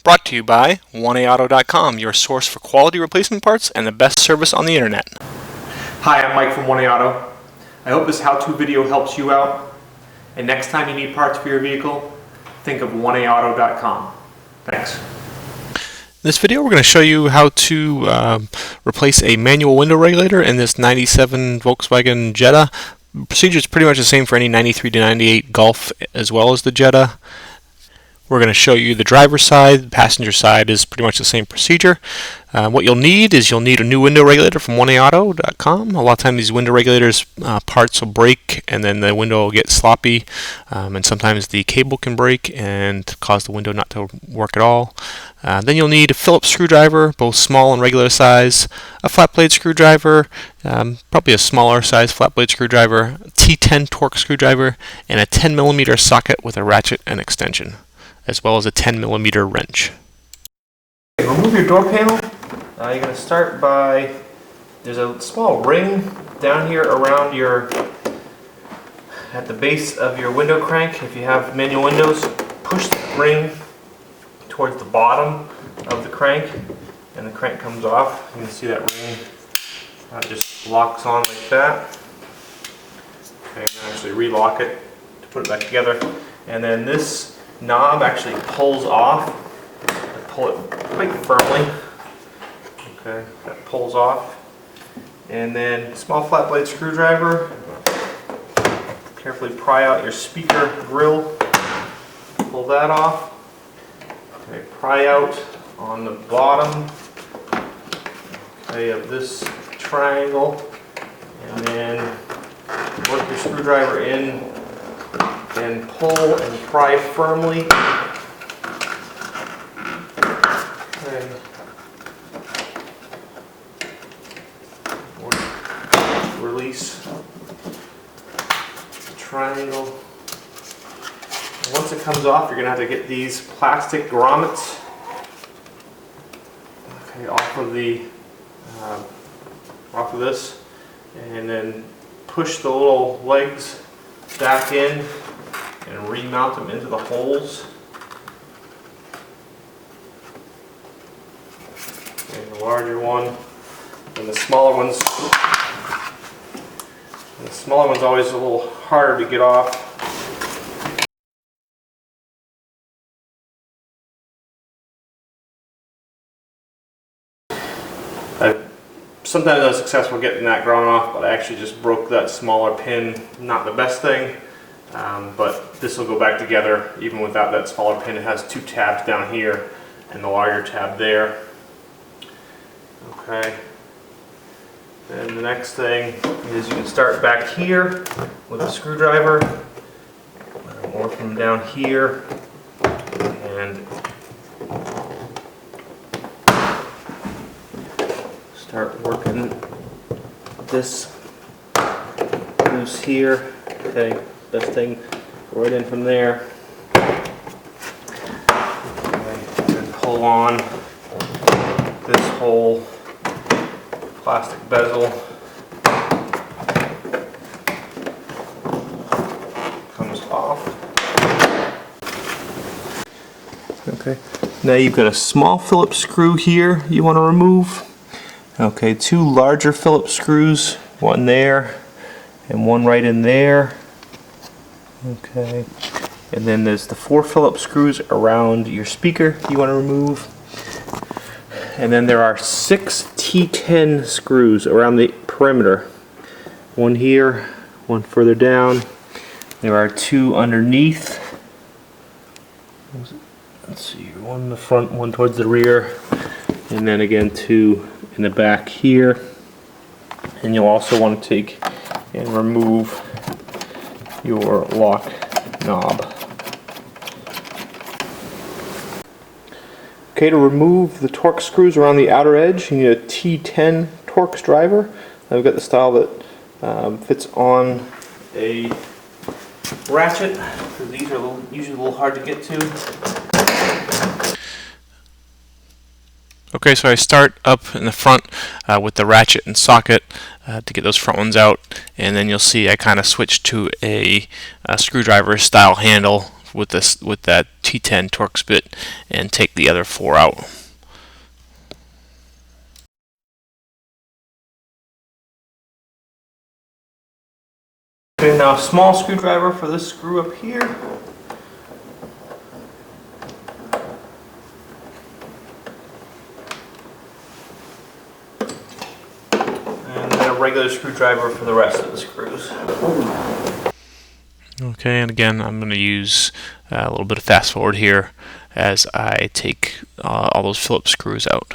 Brought to you by 1AAuto.com, your source for quality replacement parts and the best service on the internet. Hi, I'm Mike from 1AAuto. I hope this how-to video helps you out. And next time you need parts for your vehicle, think of 1AAuto.com. Thanks. In this video we're going to show you how to replace a manual window regulator in this 97 Volkswagen Jetta. The procedure is pretty much the same for any 93 to 98 Golf as well as the Jetta. We're going to show you the driver's side. The passenger side is pretty much the same procedure. What you'll need is a new window regulator from 1AAuto.com. A lot of times these window regulators parts will break and then the window will get sloppy, and sometimes the cable can break and cause the window not to work at all. Then you'll need a Phillips screwdriver, both small and regular size, a flat blade screwdriver, probably a smaller size flat blade screwdriver, a T10 Torx screwdriver, and a 10mm socket with a ratchet and extension, as well as a 10mm wrench. Okay, remove your door panel. You're going to start by, there's a small ring down here around at the base of your window crank. If you have manual windows, push the ring towards the bottom of the crank and the crank comes off. You can see that ring just locks on like that. Okay, and actually relock it to put it back together. And then this knob actually pulls off. Pull it quite firmly. Okay, that pulls off. And then small flat blade screwdriver. Carefully pry out your speaker grill. Pull that off. Okay, pry out on the bottom, okay, of this triangle, and then work your screwdriver in and pull and pry firmly. Okay. Release the triangle. Once it comes off, you're going to have to get these plastic grommets off of this, and then push the little legs back in and remount them into the holes. And the larger one, and the smaller ones. And the smaller one's always a little harder to get off. I've sometimes been successful getting that grown off, but I actually just broke that smaller pin. Not the best thing, but this will go back together even without that smaller pin. It has two tabs down here and the larger tab there. Okay. Then the next thing is you can start back here with a screwdriver, or from down here, and start working this loose here. Okay, best thing, go right in from there. Okay, and pull on this whole plastic bezel. Comes off. Okay, now you've got a small Phillips screw here you want to remove. Okay, two larger Phillips screws, one there and one right in there. Okay, and then there's the 4 Phillips screws around your speaker you want to remove. And then there are 6 T10 screws around the perimeter. One here, one further down. There are 2 underneath. Let's see, one in the front, one towards the rear. And then again 2 in the back here. And you'll also want to take and remove your lock knob. Okay, to remove the Torx screws around the outer edge, you need a T10 Torx Driver. I've got the style that fits on a ratchet, because these are usually a little hard to get to. Okay, so I start up in the front with the ratchet and socket to get those front ones out, and then you'll see I kind of switch to a screwdriver style handle with that T10 Torx bit and take the other 4 out. Okay, now a small screwdriver for this screw up here. And then a regular screwdriver for the rest of the screws. Okay, and again, I'm going to use a little bit of fast forward here as I take all those Phillips screws out.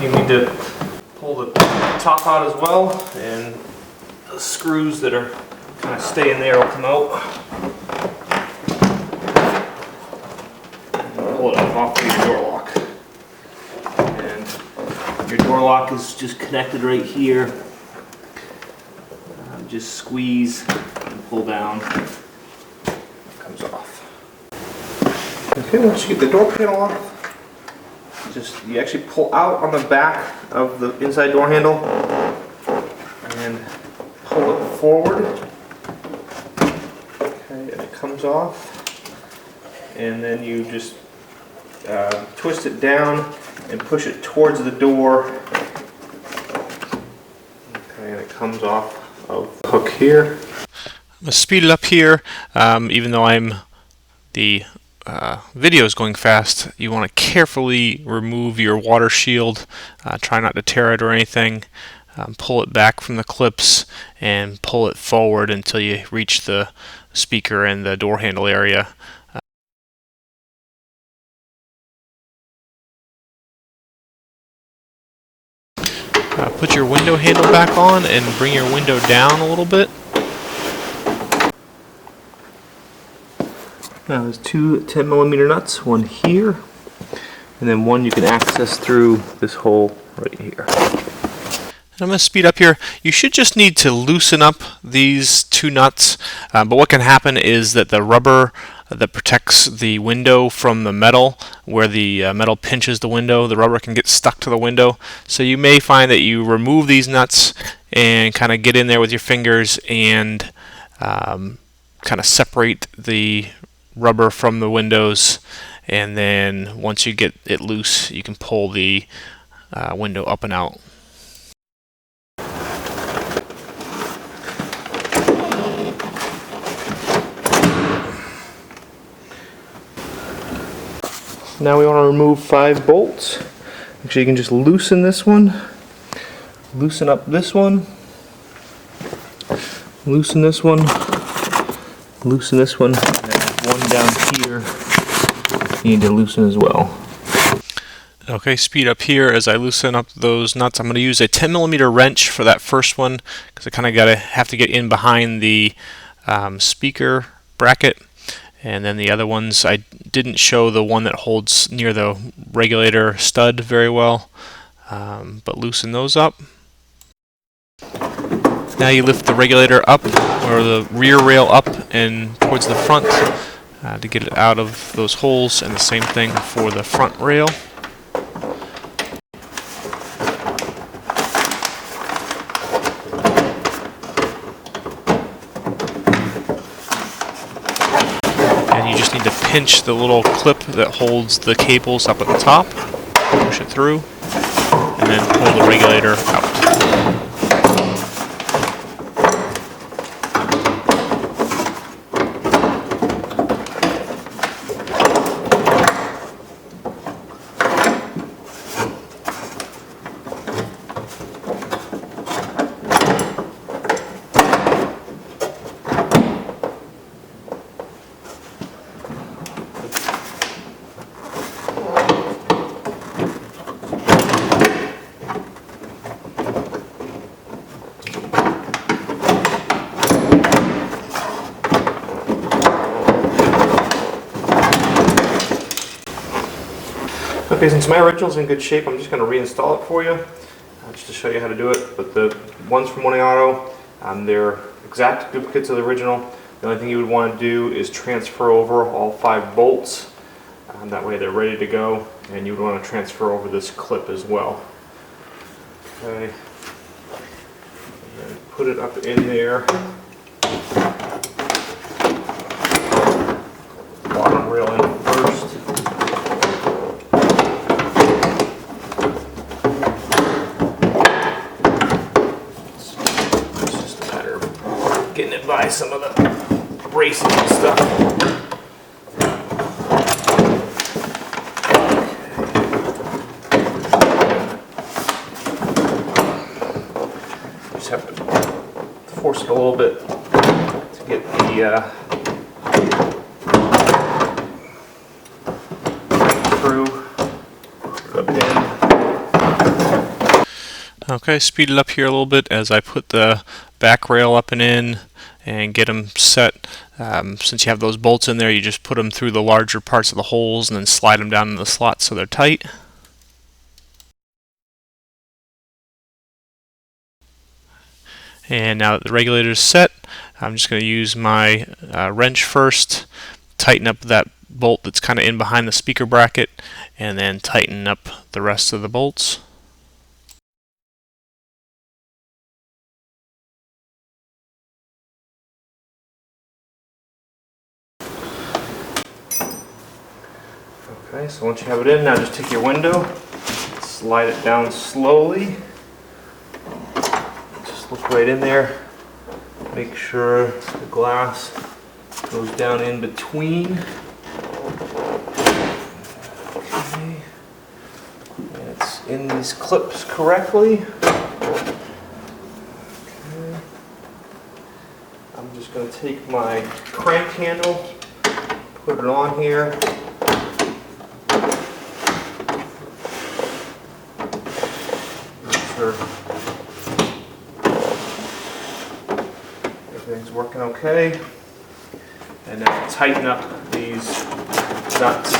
You need to pull the top out as well, and the screws that are kind of staying there will come out. And pull it off of your door lock. And your door lock is just connected right here. Just squeeze and pull down. It comes off. Okay, once you get the door panel off, you actually pull out on the back of the inside door handle and pull it forward. Okay, and it comes off. And then you just twist it down and push it towards the door. Okay, and it comes off of the hook here. I'm going to speed it up here, even though the video is going fast. You want to carefully remove your water shield. Try not to tear it or anything. Pull it back from the clips and pull it forward until you reach the speaker and the door handle area. Put your window handle back on and bring your window down a little bit. Now there's 2 10mm nuts, one here, and then one you can access through this hole right here. I'm going to speed up here. You should just need to loosen up these 2 nuts, but what can happen is that the rubber that protects the window from the metal, where the metal pinches the window, the rubber can get stuck to the window. So you may find that you remove these nuts and kind of get in there with your fingers and kind of separate the rubber from the windows, and then once you get it loose, you can pull the window up and out. Now we want to remove 5 bolts. Actually, you can just loosen this one, loosen up this one, loosen this one, loosen this one, and then one down here you need to loosen as well. Okay, speed up here as I loosen up those nuts. I'm going to use a 10mm wrench for that first one because I kind of have to get in behind the speaker bracket. And then the other ones, I didn't show the one that holds near the regulator stud very well, but loosen those up. Now you lift the regulator up, or the rear rail up and towards the front to get it out of those holes, and the same thing for the front rail. You just need to pinch the little clip that holds the cables up at the top, push it through, and then pull the regulator out. Okay, since my original's in good shape, I'm just going to reinstall it for you, just to show you how to do it. But the ones from One Auto, They're exact duplicates of the original. The only thing you would want to do is transfer over all 5 bolts. That way they're ready to go, and you would want to transfer over this clip as well. Okay. And then put it up in there. Bottom rail in first. It's just a matter of getting it by some of the braces and stuff. Just have to force it a little bit to get the through. Put it up in. Okay, speed it up here a little bit as I put the back rail up and in and get them set. Since you have those bolts in there, you just put them through the larger parts of the holes and then slide them down in the slots so they're tight. And now that the regulator is set, I'm just going to use my wrench first, tighten up that bolt that's kind of in behind the speaker bracket, and then tighten up the rest of the bolts. Okay, so once you have it in, now just take your window, slide it down slowly. Just look right in there. Make sure the glass goes down in between. Okay. And it's in these clips correctly. Okay. I'm just going to take my crank handle, put it on here. Everything's working okay. And then tighten up these nuts.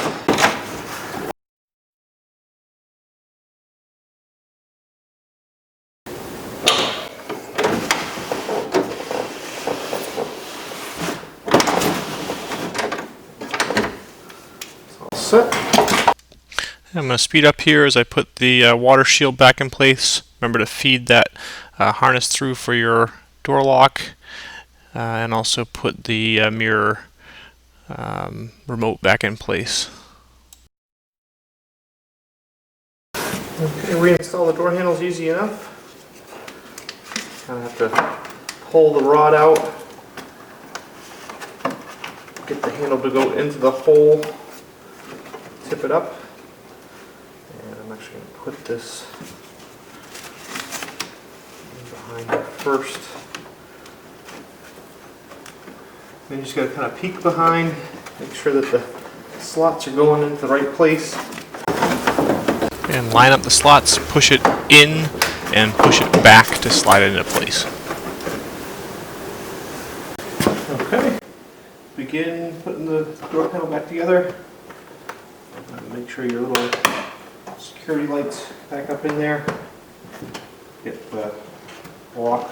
All set. I'm going to speed up here as I put the water shield back in place. Remember to feed that harness through for your door lock, and also put the mirror remote back in place. Okay, reinstall the door handles easy enough. Kind of have to pull the rod out, get the handle to go into the hole, tip it up. I'm actually going to put this behind it first. Then you just got to kind of peek behind, make sure that the slots are going into the right place. And line up the slots, push it in, and push it back to slide it into place. Okay, begin putting the door panel back together. Make sure your little security lights back up in there. Get the lock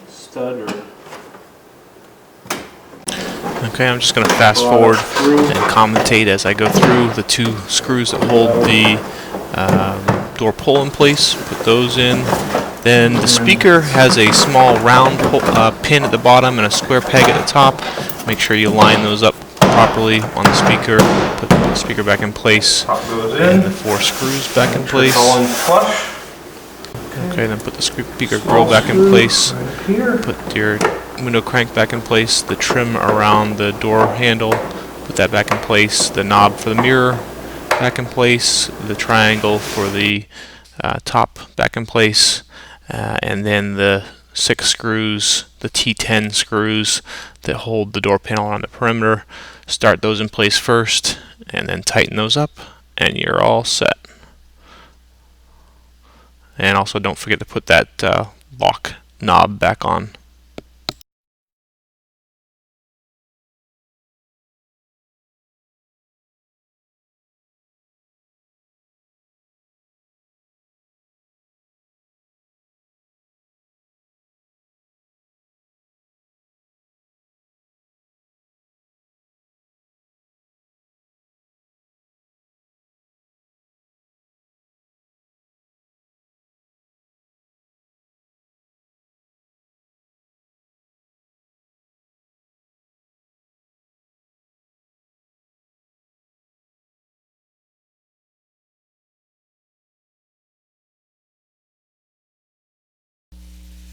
stud or... Okay, I'm just going to fast forward and commentate as I go through the 2 screws that hold the door pull in place. Put those in. Then the speaker has a small round pin at the bottom and a square peg at the top. Make sure you line those up properly on the speaker. Put the speaker back in place. Top goes in. And the 4 screws back in place. All in flush. Okay, then put the speaker grill back in place. Right here. Put your window crank back in place. The trim around the door handle, put that back in place. The knob for the mirror back in place. The triangle for the top back in place. And then the 6 screws, the T10 screws that hold the door panel on the perimeter. Start those in place first and then tighten those up and you're all set. And also don't forget to put that lock knob back on.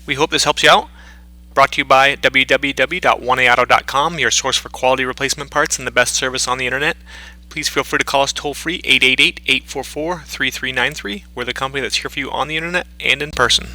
We hope this helps you out. Brought to you by www.1aauto.com, your source for quality replacement parts and the best service on the internet. Please feel free to call us toll free 888-844-3393. We're the company that's here for you on the internet and in person.